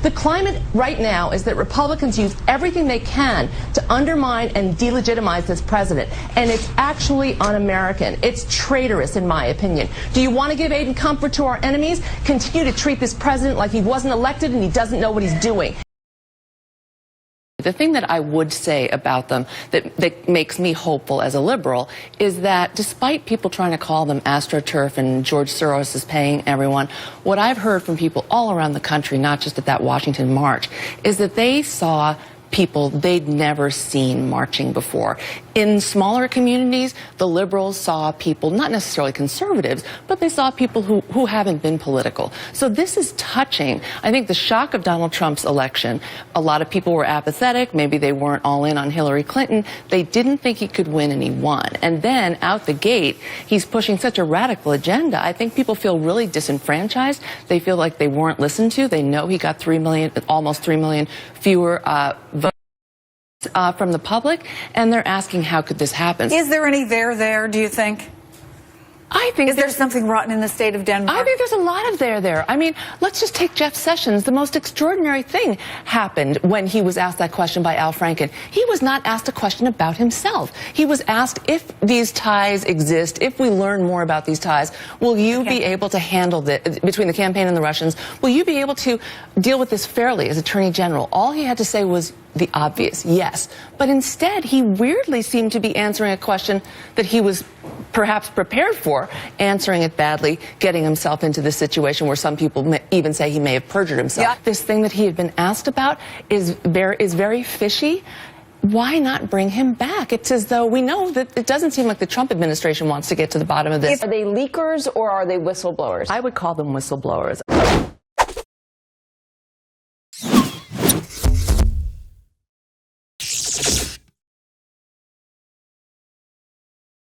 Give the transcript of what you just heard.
The climate right now is that Republicans use everything they can to undermine and delegitimize this president. And it's actually un-American. It's traitorous, in my opinion. Do you want to give aid and comfort to our enemies? Continue to treat this president like he wasn't elected and he doesn't know what he's doing. The thing that I would say about them that makes me hopeful as a liberal is that despite people trying to call them AstroTurf and George Soros is paying everyone, what I've heard from people all around the country, not just at that Washington march, is that they saw people they'd never seen marching before. In smaller communities, the liberals saw people, not necessarily conservatives, but they saw people who haven't been political. So this is touching. I think the shock of Donald Trump's election, a lot of people were apathetic. Maybe they weren't all in on Hillary Clinton. They didn't think he could win, and he won. And then out the gate, he's pushing such a radical agenda. I think people feel really disenfranchised. They feel like they weren't listened to. They know he got 3 million, almost 3 million fewer votes from the public, and they're asking how could this happen. Is there any there, do you think? I think is there something rotten in the state of Denmark? I think there's a lot of there. I mean, let's just take Jeff Sessions. The most extraordinary thing happened when he was asked that question by Al Franken. He was not asked a question about himself. He was asked if these ties exist, if we learn more about these ties, will you be able to handle this between the campaign and the Russians? Will you be able to deal with this fairly as Attorney General? All he had to say was the obvious, yes. But instead, he weirdly seemed to be answering a question that he was perhaps prepared for, answering it badly, getting himself into this situation where some people even say he may have perjured himself. Yeah. This thing that he had been asked about is very fishy. Why not bring him back? It's as though we know that it doesn't seem like the Trump administration wants to get to the bottom of this. Are they leakers or are they whistleblowers? I would call them whistleblowers.